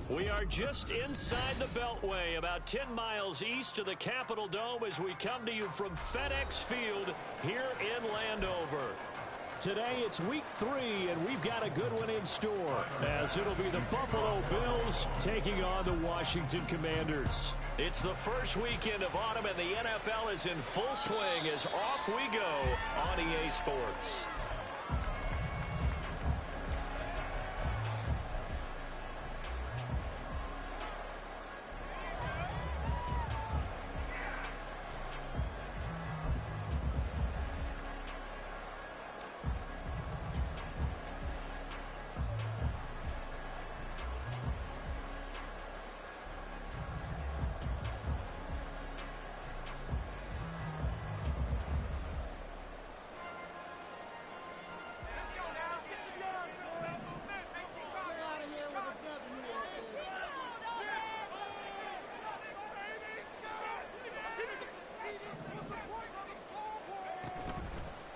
We are just inside the Beltway, about 10 miles east of the Capitol Dome as we come to you from FedEx Field here in Landover. Today it's week 3, and we've got a good one in store, as it'll be the Buffalo Bills taking on the Washington Commanders. It's the first weekend of autumn, and the NFL is in full swing as off we go on EA Sports.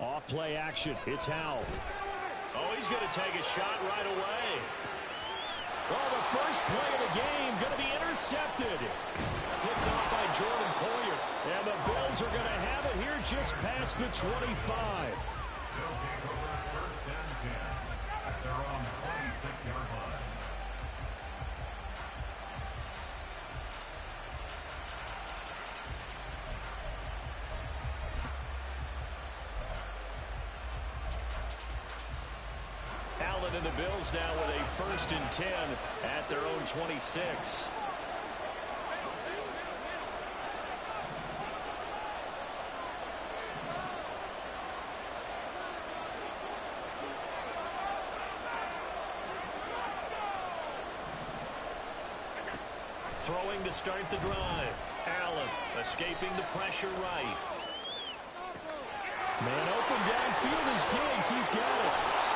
Off-play action. It's Howell. Oh, he's going to take a shot right away. Well, the first play of the game going to be intercepted. Picked off by Jordan Poyer. And the Bills are going to have it here just past the 25. They'll take over first and 10 at their own 26-yard line. Allen and the Bills now with a first and 10 at their own 26. Throwing to start the drive. Allen escaping the pressure right. Man open downfield is Diggs. He's got it.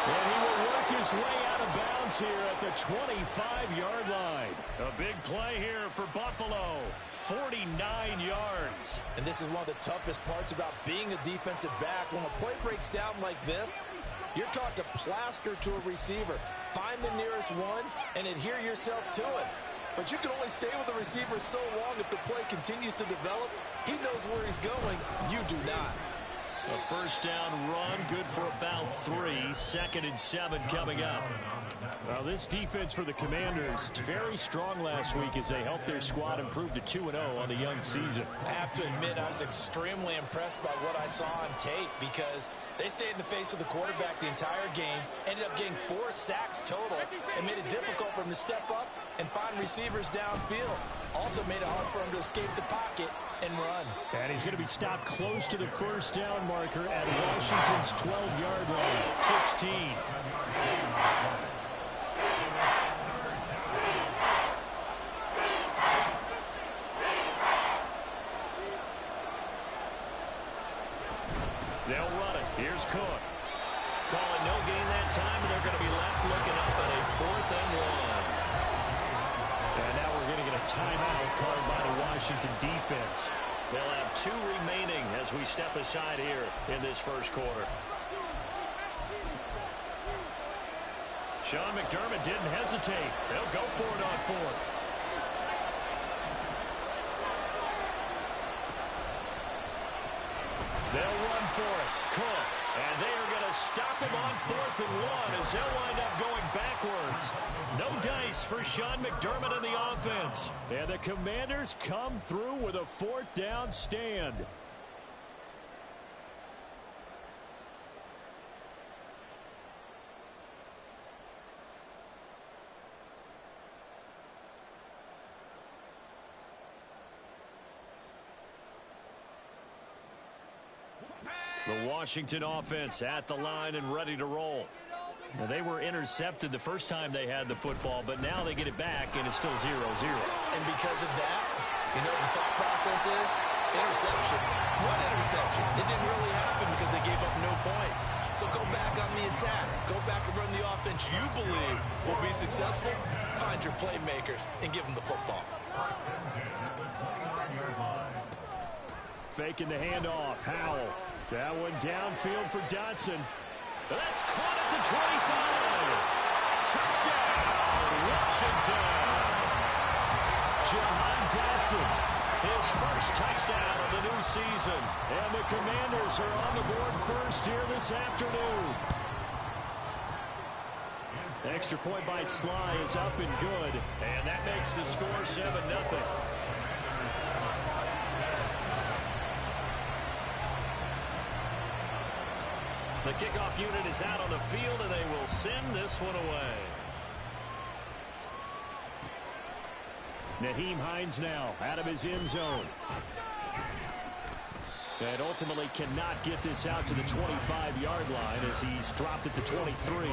And he will work his way out of bounds here at the 25-yard line. A big play here for Buffalo. 49 yards. And this is one of the toughest parts about being a defensive back. When a play breaks down like this, you're taught to plaster to a receiver. Find the nearest one and adhere yourself to it. But you can only stay with the receiver so long if the play continues to develop. He knows where he's going. You do not. A first down run, good for about 3. 2nd and 7 coming up. Well, this defense for the Commanders, very strong last week as they helped their squad improve to 2-0 on the young season. I have to admit, I was extremely impressed by what I saw on tape because they stayed in the face of the quarterback the entire game, ended up getting 4 sacks total, and made it difficult for him to step up and find receivers downfield. Also made it hard for him to escape the pocket and run. And he's going to be stopped close to the first down marker at Washington's 12-yard line. 16. They'll run it. Here's Cook. Calling no gain that time, and they're going to be left looking up at a 4th and 1. And now we're going to get a timeout called by the Washington defense. They'll have 2 remaining as we step aside here in this first quarter. Sean McDermott didn't hesitate. They'll go for it on 4th. They'll run for it. Cook. And they are going to stop him on 4th and 1 as they'll wind up going backwards. No dice for Sean McDermott in the offense. And the Commanders come through with a 4th down stand. The Washington offense at the line and ready to roll. Now, they were intercepted the first time they had the football, but now they get it back, and it's still 0-0. And because of that, you know what the thought process is? Interception. What interception? It didn't really happen because they gave up no points. So go back on the attack. Go back and run the offense you believe will be successful. Find your playmakers and give them the football. Faking the handoff. Howell. That one downfield for Dotson. That's caught at the 25. Touchdown, Washington. Jahan Dotson, his first touchdown of the new season. And the Commanders are on the board first here this afternoon. Extra point by Sly is up and good. And that makes the score 7-0. The kickoff unit is out on the field, and they will send this one away. Nyheim Hines now out of his end zone. And ultimately cannot get this out to the 25-yard line as he's dropped it to 23.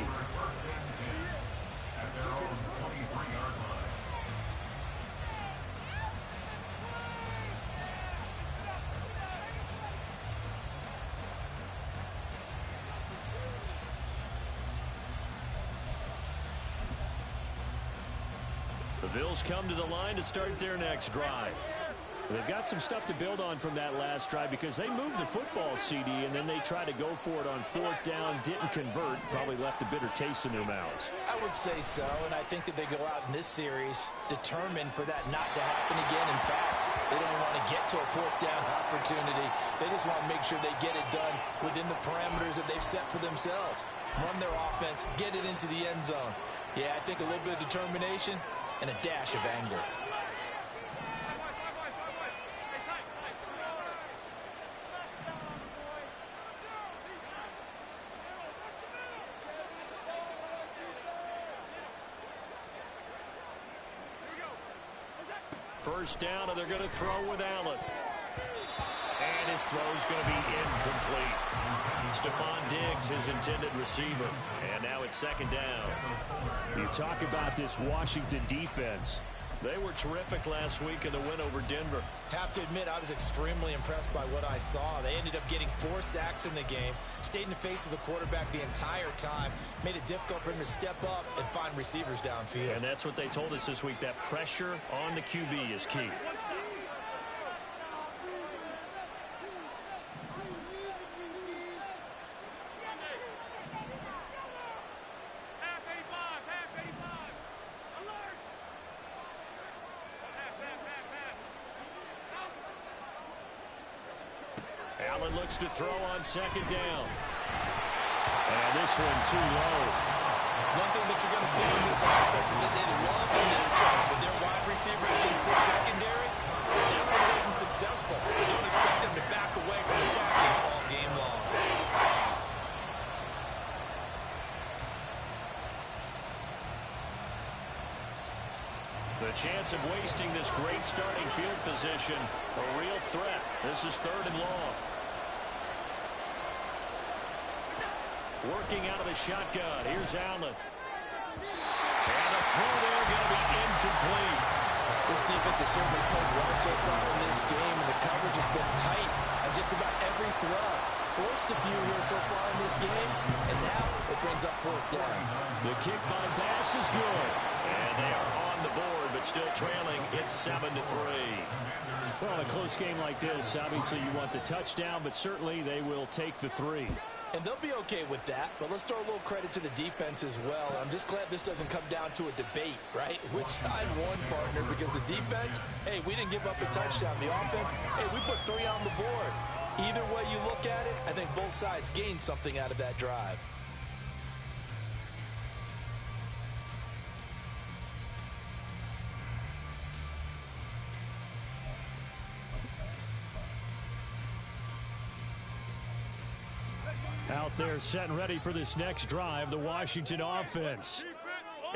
The Bills come to the line to start their next drive. They've got some stuff to build on from that last drive because they moved the football, CD, and then they tried to go for it on fourth down, didn't convert, probably left a bitter taste in their mouths. I would say so, and I think that they go out in this series determined for that not to happen again. In fact, they don't want to get to a fourth down opportunity. They just want to make sure they get it done within the parameters that they've set for themselves. Run their offense, get it into the end zone. Yeah, I think a little bit of determination and a dash of anger. First down, and they're going to throw with Allen. And his throw's going to be incomplete. Stephon Diggs, his intended receiver. And now it's second down. You talk about this Washington defense. They were terrific last week in the win over Denver. Have to admit, I was extremely impressed by what I saw. They ended up getting 4 sacks in the game, stayed in the face of the quarterback the entire time, made it difficult for him to step up and find receivers downfield. And that's what they told us this week, that pressure on the QB is key. Allen looks to throw on second down. And this one too low. One thing that you're going to see from this offense is that they love to match with their wide receivers against the secondary. That one wasn't successful. But don't expect them to back away from attacking all game long. The chance of wasting this great starting field position, a real threat. This is third and long. Working out of the shotgun. Here's Allen. And a throw there going to be incomplete. This defense has certainly played well so far in this game, and the coverage has been tight on just about every throw. Forced a few here so far in this game, and now it brings up fourth down. The kick by Bass is good. And they are on the board, but still trailing. It's 7-3. Well, in a close game like this, obviously you want the touchdown, but certainly they will take the 3. And they'll be okay with that, but let's throw a little credit to the defense as well. I'm just glad this doesn't come down to a debate, right? Which side won, partner? Because the defense, hey, we didn't give up a touchdown. The offense, hey, we put 3 on the board. Either way you look at it, I think both sides gained something out of that drive. Out there set and ready for this next drive, the Washington offense.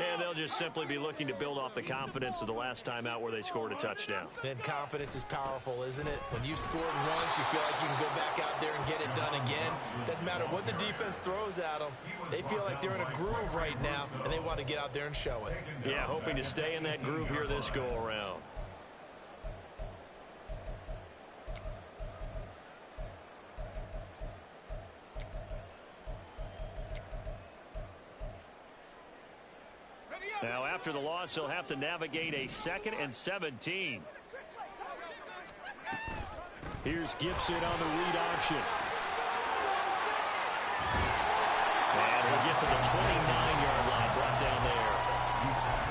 And they'll just simply be looking to build off the confidence of the last time out where they scored a touchdown. And confidence is powerful, isn't it? When you've scored once, you feel like you can go back out there and get it done again. Doesn't matter what the defense throws at them. They feel like they're in a groove right now, and they want to get out there and show it. Yeah, hoping to stay in that groove here this go-around. Now, after the loss, he'll have to navigate a 2nd and 17. Here's Gibson on the read option. And he'll get to the 29-yard line, brought down there.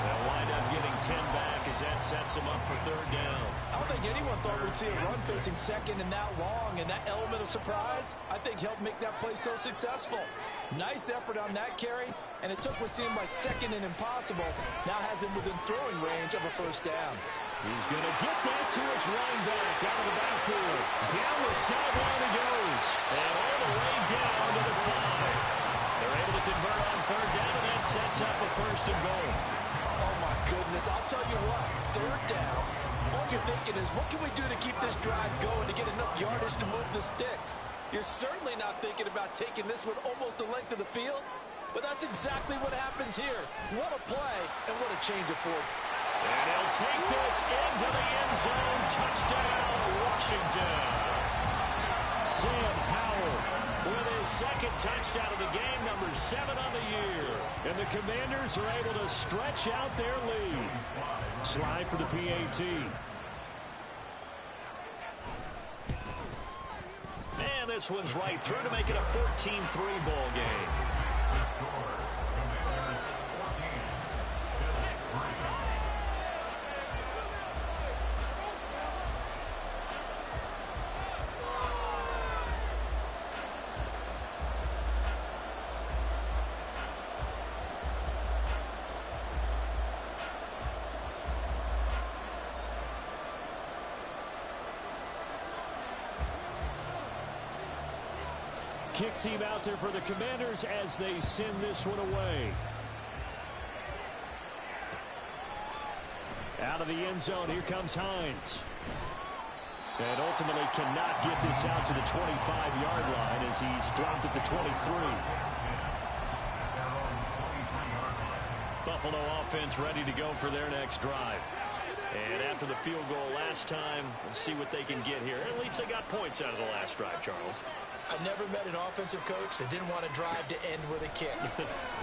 They'll wind up getting 10 back as that sets them up for third down. I don't think anyone thought we'd see a run facing second and that long, and that element of surprise, I think, helped make that play so successful. Nice effort on that carry, and it took what seemed like second and impossible, now has him within throwing range of a first down. He's going to get that to his running back out of the backfield. Down the sideline he goes, and all the way down to the 5. They're able to convert on third down, and that sets up a first and goal. Oh, my goodness. I'll tell you what, third down, all you're thinking is, what can we do to keep this drive going to get enough yardage to move the sticks? You're certainly not thinking about taking this one almost the length of the field, but that's exactly what happens here. What a play, and what a change of form. And he'll take this into the end zone. Touchdown, Washington. Sam Howell with his second touchdown of the game, number 7 on the year. And the Commanders are able to stretch out their lead. Slide for the PAT. And this one's right through to make it a 14-3 ball game. Kick team out there for the Commanders as they send this one away. Out of the end zone, here comes Hines. And ultimately cannot get this out to the 25-yard line as he's dropped at the 23. Buffalo offense ready to go for their next drive. And after the field goal last time, we'll see what they can get here. At least they got points out of the last drive, Charles. I never met an offensive coach that didn't want to drive to end with a kick.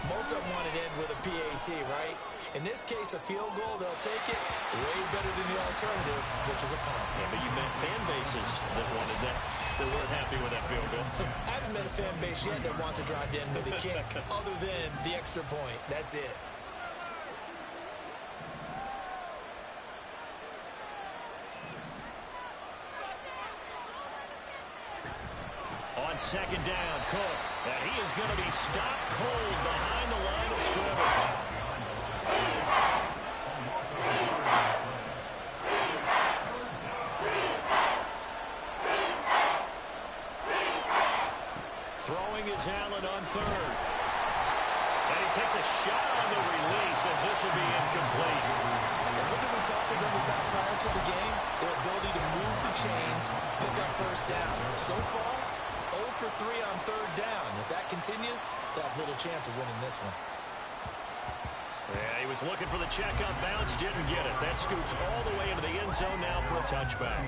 Most of them want to end with a PAT, right? In this case, a field goal, they'll take it way better than the alternative, which is a punt. Yeah, but you met fan bases that wanted that, that weren't happy with that field goal. I haven't met a fan base yet that wants to drive to end with a kick other than the extra point. That's it. On second down, Cook. And he is going to be stopped cold behind the line of scrimmage. Throwing is Allen on third. And he takes a shot on the release as this will be incomplete. And what did we talk with them about prior to the game? Their ability to move the chains, pick up first downs. So far, 0 for 3 on third down. If that continues, they'll have little chance of winning this one. Yeah, he was looking for the checkup bounce, didn't get it. That scoots all the way into the end zone now for a touchback.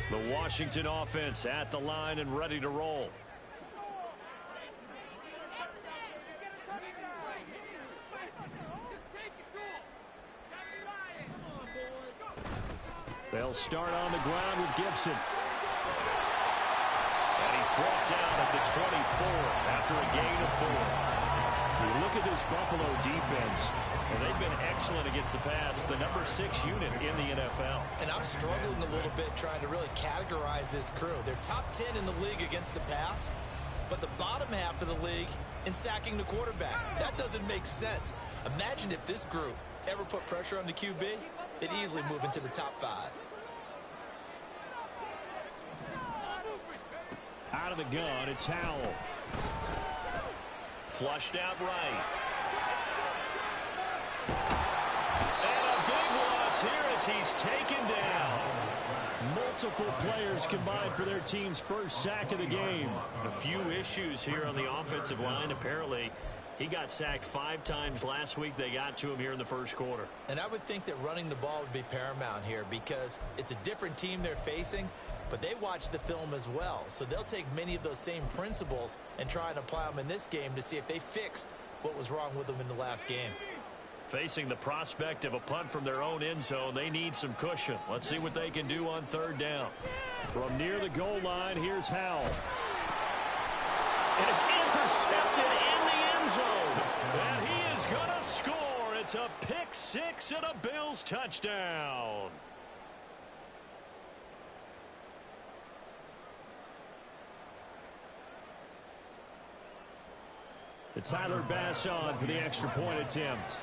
The Washington offense at the line and ready to roll. They'll start on the ground with Gibson. And he's brought down at the 24 after a gain of 4. You look at this Buffalo defense, and they've been excellent against the pass, the number 6 unit in the NFL. And I'm struggling a little bit trying to really categorize this crew. They're top 10 in the league against the pass, but the bottom half of the league in sacking the quarterback. That doesn't make sense. Imagine if this group ever put pressure on the QB, they'd easily move into the top 5. Out of the gun, it's Howell. Flushed out right. And a big loss here as he's taken down. Multiple players combined for their team's first sack of the game. A few issues here on the offensive line. Apparently, he got sacked 5 times last week. They got to him here in the first quarter. And I would think that running the ball would be paramount here because it's a different team they're facing. but they watch the film as well. So they'll take many of those same principles and try and apply them in this game to see if they fixed what was wrong with them in the last game. Facing the prospect of a punt from their own end zone, they need some cushion. Let's see what they can do on third down. From near the goal line, here's Howell. And it's intercepted in the end zone. And he is going to score. It's a pick six and a Bills touchdown. It's Tyler Bass on for the extra point attempt.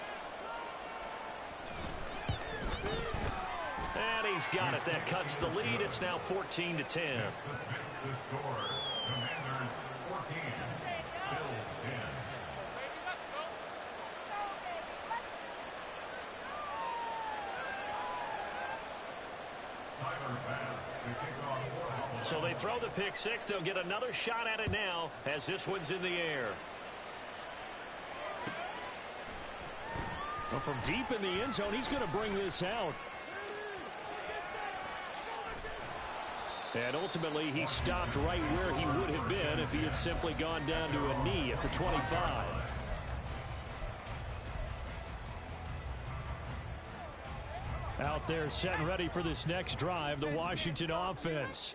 And he's got it. That cuts the lead. It's now 14-10. The score. Commanders 14. Bills 10. Tyler Bass, the kickoff for Buffalo. So they throw the pick six. They'll get another shot at it now as this one's in the air. Well, from deep in the end zone, he's going to bring this out. And ultimately, he stopped right where he would have been if he had simply gone down to a knee at the 25. Out there set and ready for this next drive, the Washington offense.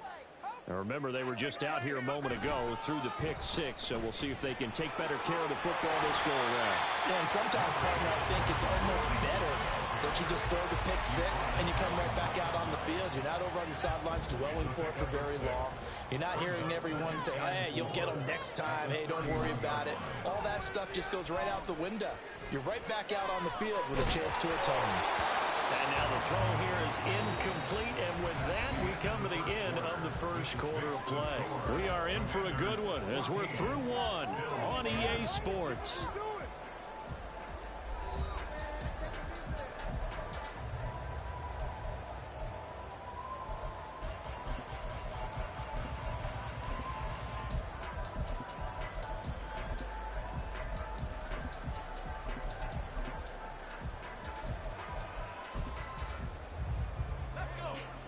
Now remember, they were just out here a moment ago through the pick six, so we'll see if they can take better care of the football this go around. Yeah, and sometimes, partner, I think it's almost better that you just throw the pick six and you come right back out on the field. You're not over on the sidelines dwelling for it for very long. You're not hearing everyone say, hey, you'll get them next time. Hey, don't worry about it. All that stuff just goes right out the window. You're right back out on the field with a chance to atone. And now the throw here is incomplete, and with that, we come to the end of the first quarter of play. We are in for a good one as we're through one on EA Sports.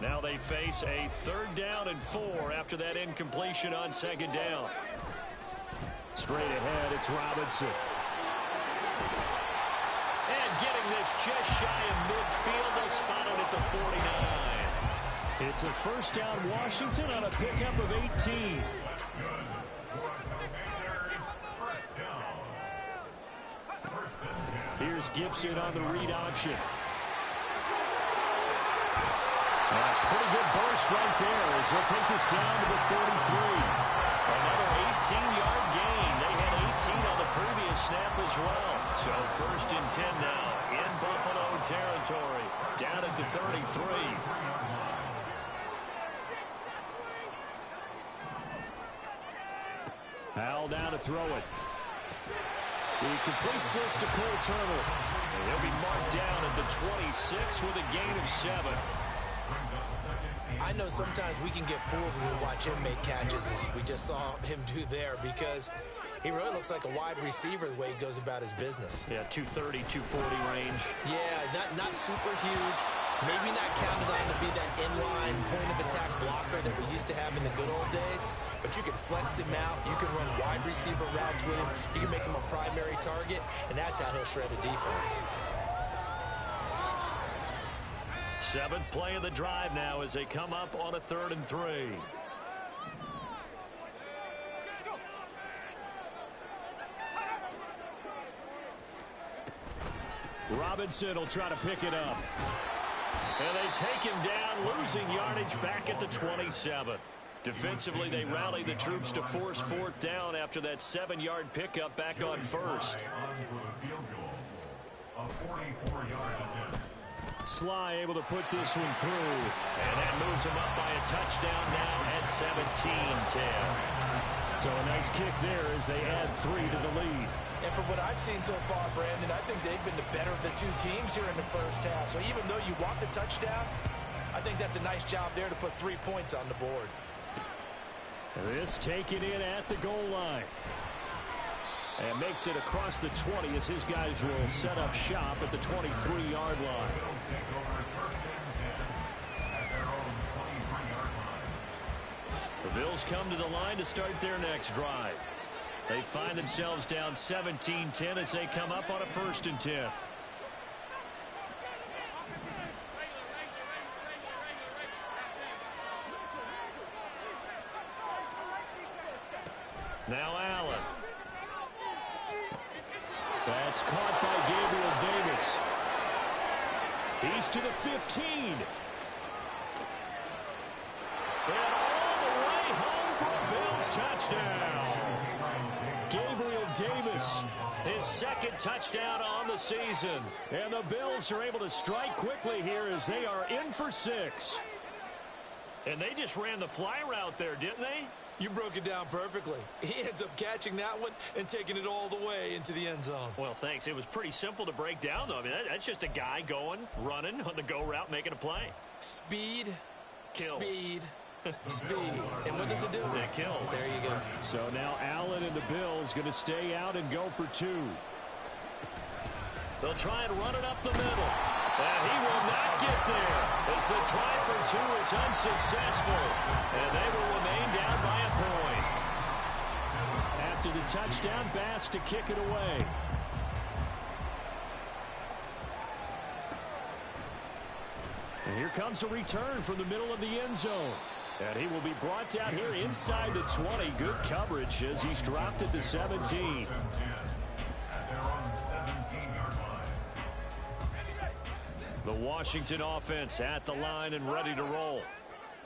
Now they face a 3rd down and 4 after that incompletion on 2nd down. Straight ahead, it's Robinson. And getting this just shy of midfield, they'll spot it at the 49. It's a 1st down Washington on a pickup of 18. Here's Gibson on the read option. Pretty good burst right there as they'll take this down to the 33. Another 18-yard gain. They had 18 on the previous snap as well. So 1st and 10 now in Buffalo territory. Down at the 33. Howell down to throw it. He completes this to Cole Turner. And he'll be marked down at the 26 with a gain of 7. I know sometimes we can get fooled when we watch him make catches, as we just saw him do there, because he really looks like a wide receiver the way he goes about his business. Yeah, 230, 240 range. Yeah, not super huge. Maybe not counted on to be that inline point-of-attack blocker that we used to have in the good old days, but you can flex him out. You can run wide receiver routes with him. You can make him a primary target, and that's how he'll shred a defense. 7th play of the drive now as they come up on a 3rd and 3. Robinson will try to pick it up. And they take him down, losing yardage back at the 27. Defensively, they rally the troops to force 4th down after that 7-yard pickup back on 1st. Sly able to put this one through. And that moves him up by a touchdown now at 17-10. So a nice kick there as they add 3 to the lead. And from what I've seen so far, Brandon, I think they've been the better of the two teams here in the first half. So even though you want the touchdown, I think that's a nice job there to put 3 points on the board. This taken in at the goal line. And makes it across the 20 as his guys will set up shop at the 23-yard line. The Bills come to the line to start their next drive. They find themselves down 17-10 as they come up on a 1st and 10. Now Allen. That's caught by Gabriel Davis. He's to the 15. And all the way home for a Bills touchdown. Gabriel Davis, his 2nd touchdown on the season. And the Bills are able to strike quickly here as they are in for 6. And they just ran the fly route there, didn't they? You broke it down perfectly. He ends up catching that one and taking it all the way into the end zone. Well, thanks. It was pretty simple to break down, though. I mean, that's just a guy running on the go route, making a play. Speed, kills. Speed, speed. And what does it do? It kills. There you go. So now Allen and the Bills going to stay out and go for 2. They'll try and run it up the middle. And he will not get there as the try for 2 is unsuccessful. And they will remain down by a point. After the touchdown, Bass to kick it away. And here comes a return from the middle of the end zone. And he will be brought down here inside the 20. Good coverage as he's dropped at the 17. The Washington offense at the line and ready to roll.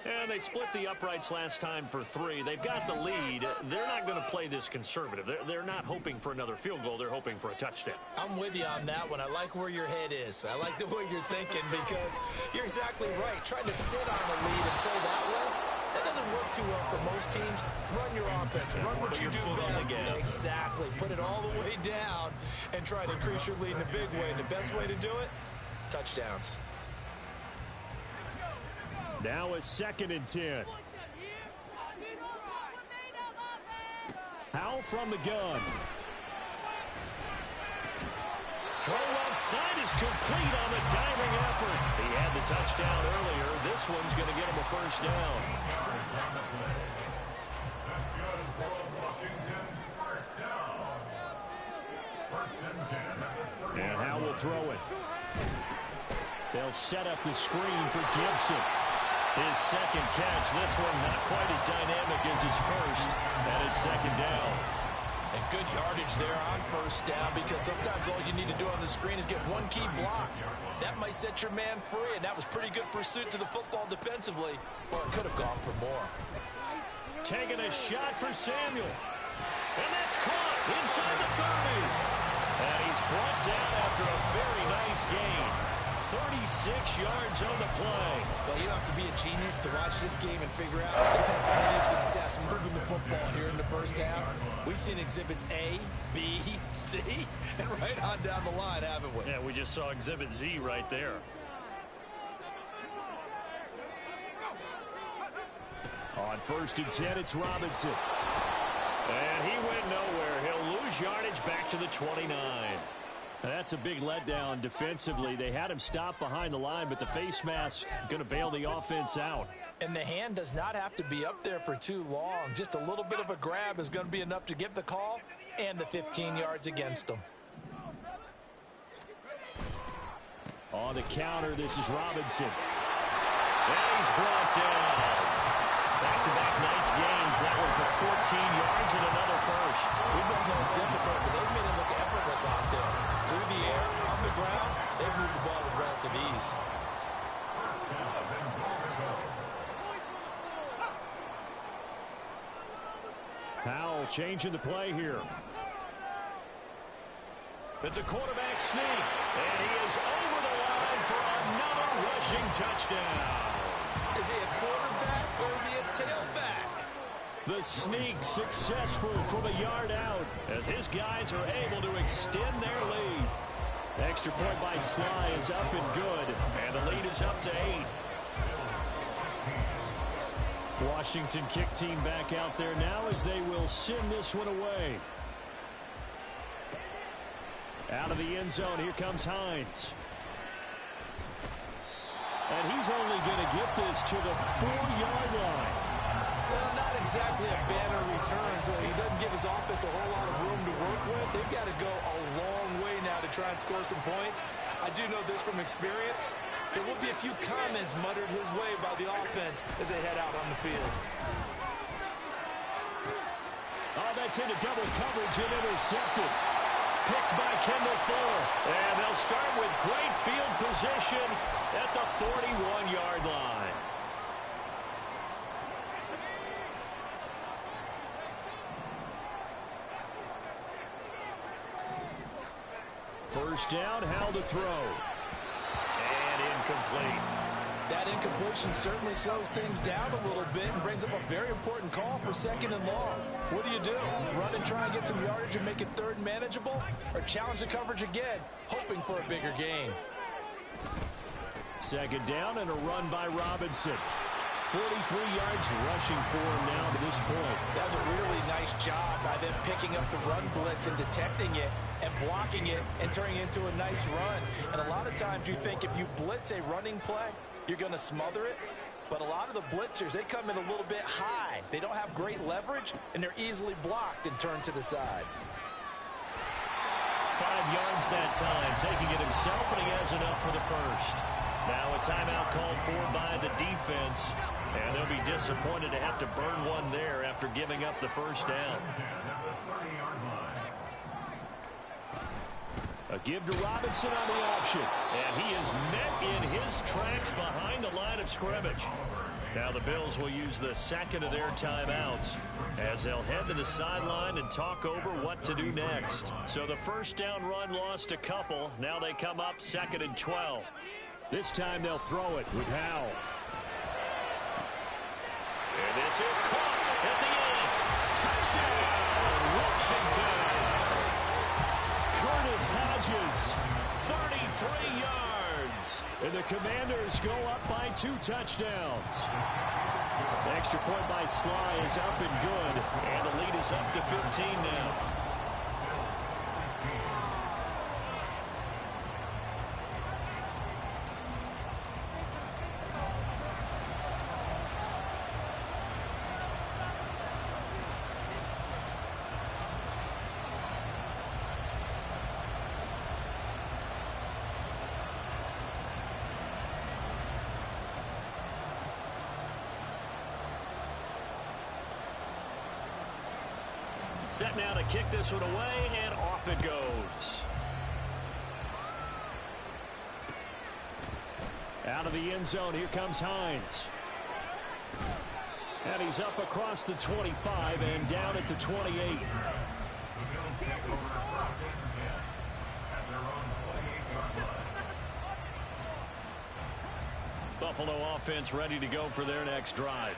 And they split the uprights last time for 3. They've got the lead. They're not going to play this conservative. They're not hoping for another field goal. They're hoping for a touchdown. I'm with you on that one. I like where your head is. I like the way you're thinking because you're exactly right. Trying to sit on the lead and play that way, that doesn't work too well for most teams. Run your offense. Run what you do best. Exactly. Put it all the way down and try to increase your lead in a big way. And the best way to do it, touchdowns. Now a 2nd and 10. Howell from the gun. Throw left side is complete on the diving effort. He had the touchdown earlier. This one's going to get him a 1st down. And Howell will throw it. They'll set up the screen for Gibson. His 2nd catch. This one not quite as dynamic as his 1st. And it's 2nd down. And good yardage there on 1st down because sometimes all you need to do on the screen is get one key block. That might set your man free, and that was pretty good pursuit to the football defensively. Or it could have gone for more. Taking a shot for Samuel. And that's caught inside the 30. And he's brought down after a very nice gain. 36 yards on the play. Well, you don't have to be a genius to watch this game and figure out they've had plenty of success moving the football here in the 1st half. We've seen exhibits A, B, C, and right on down the line, haven't we? Yeah, we just saw exhibit Z right there. On 1st and 10, it's Robinson. And he went nowhere. He'll lose yardage back to the 29. That's a big letdown defensively. They had him stop behind the line, but the face mask going to bail the offense out. And the hand does not have to be up there for too long. Just a little bit of a grab is going to be enough to get the call and the 15 yards against them. On the counter, this is Robinson. And he's brought down. Back-to-back nice gains. That one for 14 yards and another 1st. We both know it's difficult, but they've made it look effortless out there. Through the air, on the ground, they've moved the ball with relative ease. Howell changing the play here. It's a quarterback sneak, and he is over the line for another rushing touchdown. Is he a quarterback or is he a tailback? The sneak successful from a yard out as his guys are able to extend their lead. Extra point by Sly is up and good, and the lead is up to 8. Washington kick team back out there now as they will send this one away. Out of the end zone, here comes Hines. And he's only going to get this to the 4-yard line. Well, not return, so he doesn't give his offense a whole lot of room to work with. They've got to go a long way now to try and score some points. I do know this from experience. There will be a few comments muttered his way by the offense as they head out on the field. Oh, that's into double coverage and intercepted. Picked by Kendall Fuller. And they'll start with great field position at the 41-yard line. First down, how to throw. And incomplete. That incompletion certainly slows things down a little bit and brings up a very important call for second and long. What do? Run and try and get some yardage and make it third and manageable? Or challenge the coverage again, hoping for a bigger gain? Second down and a run by Robinson. 43 yards rushing for him now to this point. That's a really nice job by them picking up the run blitz and detecting it and blocking it and turning it into a nice run. And a lot of times you think if you blitz a running play, you're going to smother it. But a lot of the blitzers, they come in a little bit high. They don't have great leverage, and they're easily blocked and turned to the side. 5 yards that time, taking it himself, and he has enough for the first. Now a timeout called for by the defense, and they'll be disappointed to have to burn one there after giving up the first down. A give to Robinson on the option, and he is met in his tracks behind the line of scrimmage. Now the Bills will use the second of their timeouts as they'll head to the sideline and talk over what to do next. So the first down run lost a couple. Now they come up 2nd and 12. This time they'll throw it with Howell. And this is caught at the end. Touchdown, Washington. Curtis Hodges, 33 yards. And the Commanders go up by 2 touchdowns. The extra point by Sly is up and good. And the lead is up to 15 now. Set now to kick this one away, and off it goes. Out of the end zone, here comes Hines. And he's up across the 25 and down at the 28. Buffalo offense ready to go for their next drive.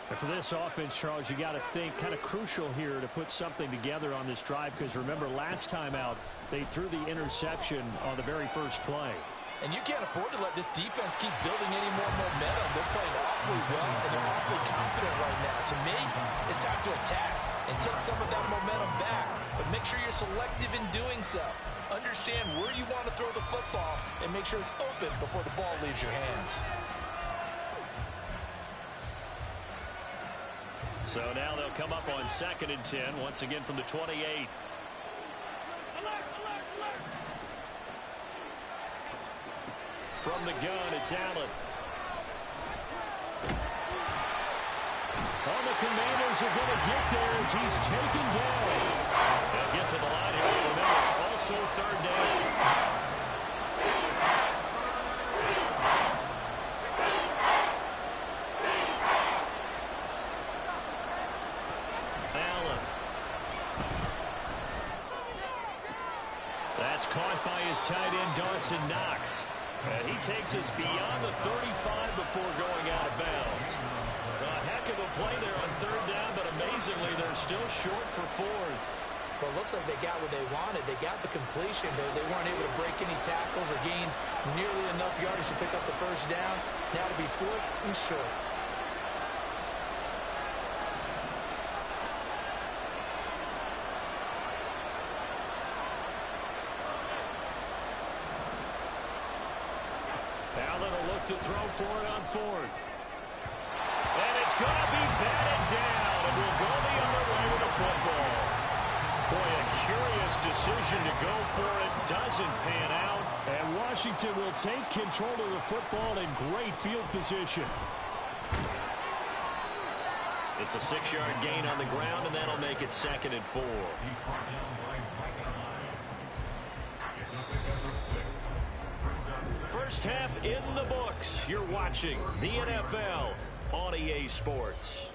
And for this offense, Charles, you got to think kind of crucial here to put something together on this drive, because remember last time out they threw the interception on the very first play. And you can't afford to let this defense keep building any more momentum. They're playing awfully well, and they're awfully confident right now. To me, it's time to attack and take some of that momentum back, but make sure you're selective in doing so. Understand where you want to throw the football and make sure it's open before the ball leaves your hands. So now they'll come up on 2nd and 10, once again from the 28. From the gun, it's Allen. Oh, the Commanders are going to get there as he's taken down. They'll get to the line here. Remember, it's also 3rd down. That's caught by his tight end, Dawson Knox. And he takes us beyond the 35 before going out of bounds. A heck of a play there on 3rd down, but amazingly, they're still short for 4th. Well, it looks like they got what they wanted. They got the completion, but they weren't able to break any tackles or gain nearly enough yardage to pick up the first down. Now to be 4th and short. To throw for it on 4th. And it's going to be batted down, and we'll go the other way football. Boy, a curious decision to go for it. Doesn't pan out. And Washington will take control of the football in great field position. It's a 6-yard gain on the ground, and that'll make it 2nd and 4. First half in the books. You're watching the NFL on EA Sports.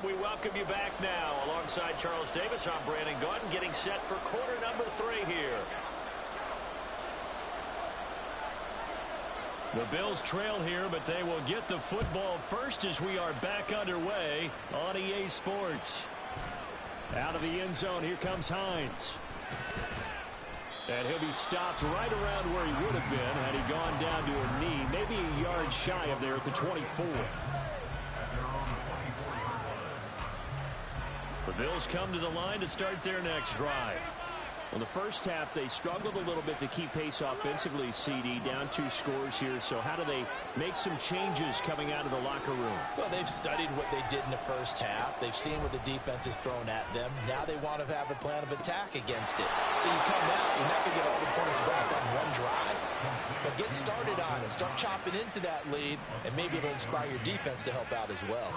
We welcome you back now. Alongside Charles Davis, I'm Brandon Gaudin, getting set for quarter number 3 here. The Bills trail here, but they will get the football first as we are back underway on EA Sports. Out of the end zone, here comes Hines. And he'll be stopped right around where he would have been had he gone down to a knee, maybe a yard shy of there at the 24. The Bills come to the line to start their next drive. Well, the first half, they struggled a little bit to keep pace offensively, CD, down 2 scores here. So how do they make some changes coming out of the locker room? Well, they've studied what they did in the first half. They've seen what the defense has thrown at them. Now they want to have a plan of attack against it. So you come out, you're not going to get all the points back on one drive. But get started on it. Start chopping into that lead, and maybe it'll inspire your defense to help out as well.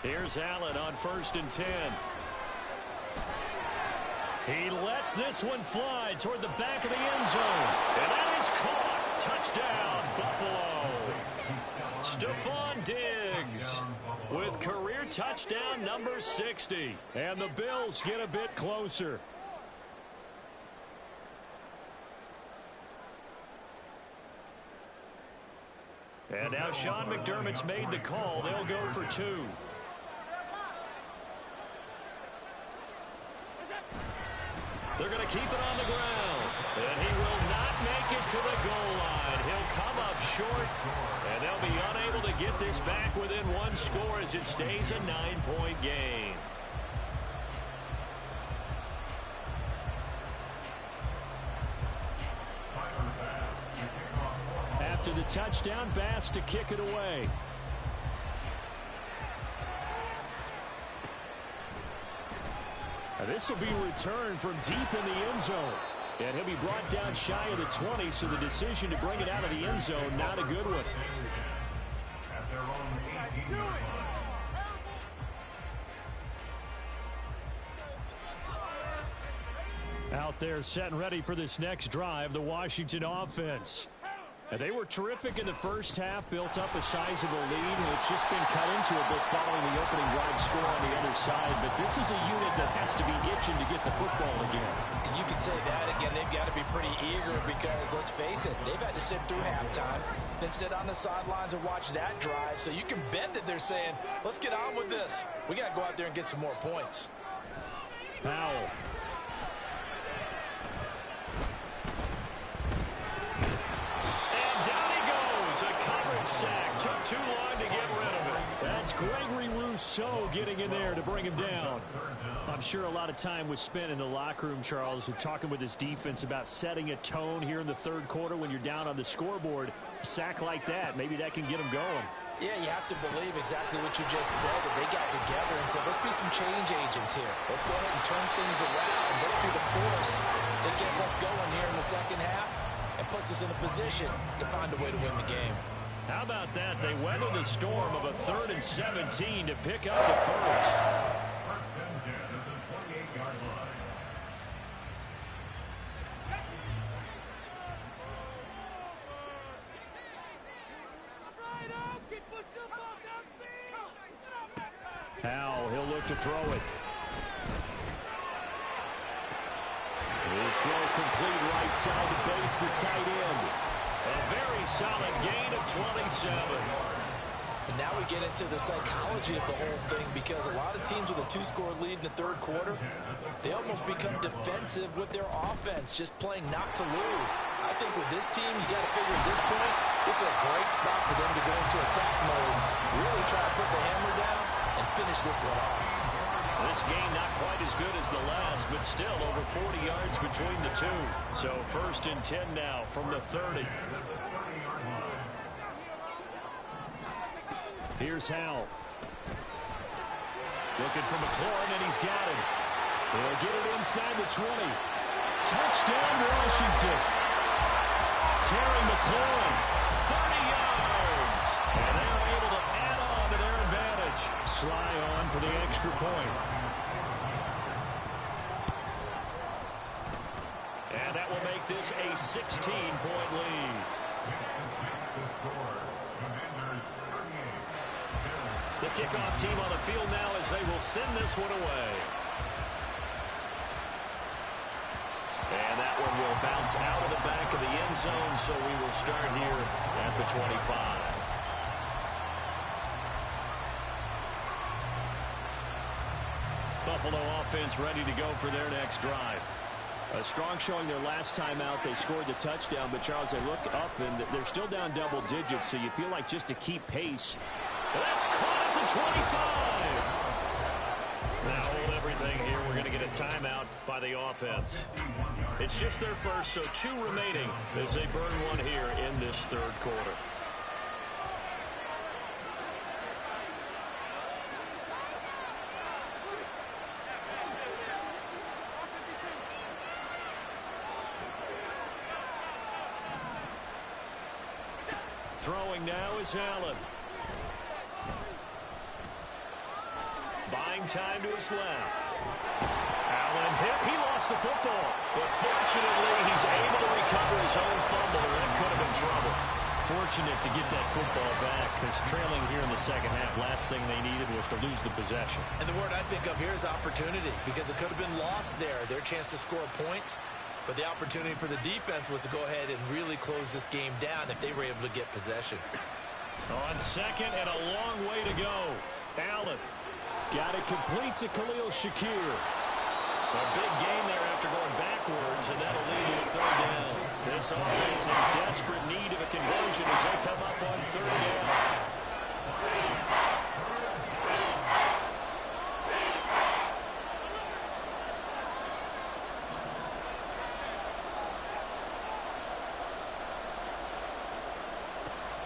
Here's Allen on 1st and 10. He lets this one fly toward the back of the end zone. And that is caught. Touchdown, Buffalo. Stephon Diggs with career touchdown number 60. And the Bills get a bit closer. And now Sean McDermott's made the call. They'll go for 2. They're going to keep it on the ground. And he will not make it to the goal line. He'll come up short. And they'll be unable to get this back within 1 score as it stays a 9-point game. After the touchdown, Bass to kick it away. This will be returned from deep in the end zone. And he'll be brought down shy of the 20, so the decision to bring it out of the end zone, not a good one. Out there set and ready for this next drive, the Washington offense. And they were terrific in the first half, built up a sizable lead, and it's just been cut into a bit following the opening drive score on the other side. But this is a unit that has to be itching to get the football again. And you could say that again. They've got to be pretty eager because, let's face it, they've had to sit through halftime, then sit on the sidelines and watch that drive. So you can bet that they're saying, let's get on with this. We got to go out there and get some more points. Powell. Sack. Took too long to get rid of it. That's Gregory Rousseau getting in there to bring him down. I'm sure a lot of time was spent in the locker room, Charles, with talking with his defense about setting a tone here in the third quarter when you're down on the scoreboard. A sack like that, maybe that can get them going. Yeah, you have to believe exactly what you just said, that they got together and said, let's be some change agents here. Let's go ahead and turn things around. Let's be the force that gets us going here in the second half and puts us in a position to find a way to win the game. How about that? They weather the storm of a 3rd and 17 to pick up the first. First and 10 at the 28-yard line. Powell, he'll look to throw it. His throw complete right side to Bates, the tight end. A very solid gain of 27. And now we get into the psychology of the whole thing, because a lot of teams with a 2-score lead in the third quarter, they almost become defensive with their offense, just playing not to lose. I think with this team, you got to figure at this point, this is a great spot for them to go into attack mode, really try to put the hammer down and finish this one off. This game not quite as good as the last, but still over 40 yards between the two. So 1st and 10 now from the 30. Here's Howell. Looking for McLaurin, and he's got it. They'll get it inside the 20. Touchdown, Washington. Terry McLaurin, 30 yards. And they're able to add on to their advantage. Sly on for the extra point. And that will make this a 16-point lead. The kickoff team on the field now as they will send this one away. And that one will bounce out of the back of the end zone, so we will start here at the 25. Buffalo offense ready to go for their next drive. A strong showing their last time out. They scored the touchdown, but Charles, they look up and they're still down double digits, so you feel like just to keep pace. That's caught at the 25. Now hold everything here. We're going to get a timeout by the offense. It's just their first, so 2 remaining as they burn one here in this third quarter. Throwing now is Allen. Buying time to his left. Allen hit. He lost the football. But fortunately, he's able to recover his own fumble. That could have been trouble. Fortunate to get that football back, because trailing here in the second half, last thing they needed was to lose the possession. And the word I think of here is opportunity, because it could have been lost there. Their chance to score points. But the opportunity for the defense was to go ahead and really close this game down if they were able to get possession. On second and a long way to go. Allen got it complete to Khalil Shakir. A big gain there after going backwards, and that'll lead to a third down. This offense in desperate need of a conversion as they come up on third down.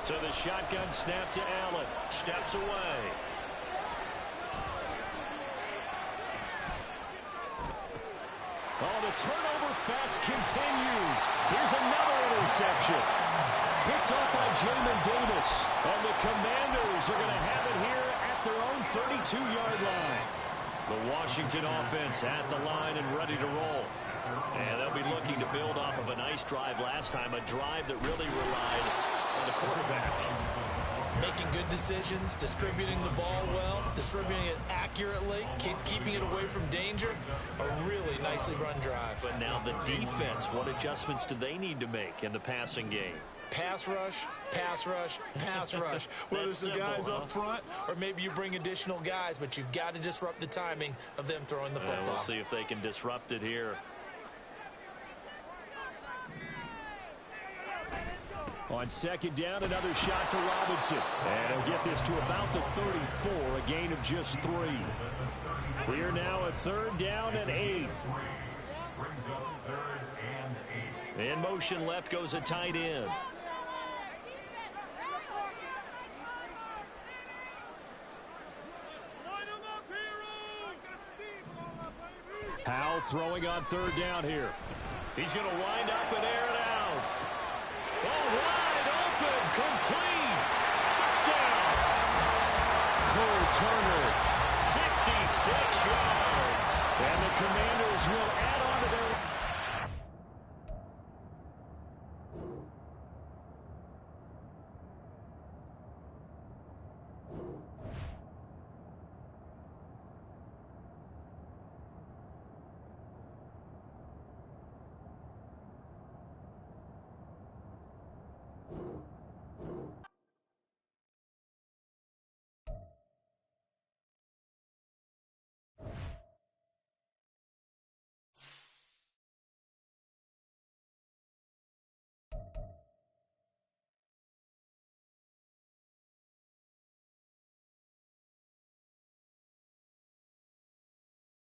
So the shotgun snap to Allen. Steps away. Oh, the turnover fest continues. Here's another interception. Picked off by Jamin Davis. And the Commanders are going to have it here at their own 32-yard line. The Washington offense at the line and ready to roll. And they'll be looking to build off of a nice drive last time, a drive that really relied on the quarterback. Making good decisions, distributing the ball well, distributing it accurately, keeping it away from danger. A really nicely run drive. But now the defense, what adjustments do they need to make in the passing game? Pass rush, pass rush, pass rush. Whether it's the guys up front or maybe you bring additional guys, but you've got to disrupt the timing of them throwing the football. We'll see if they can disrupt it here. On second down, another shot for Robinson. And he'll get this to about the 34, a gain of just 3. Here now a third down and 8. In motion left goes a tight end. Howell throwing on third down here. He's going to wind up and air it out. Oh, wide open, complete. Touchdown. Cole Turner, 66 yards. And the Commanders will add on to their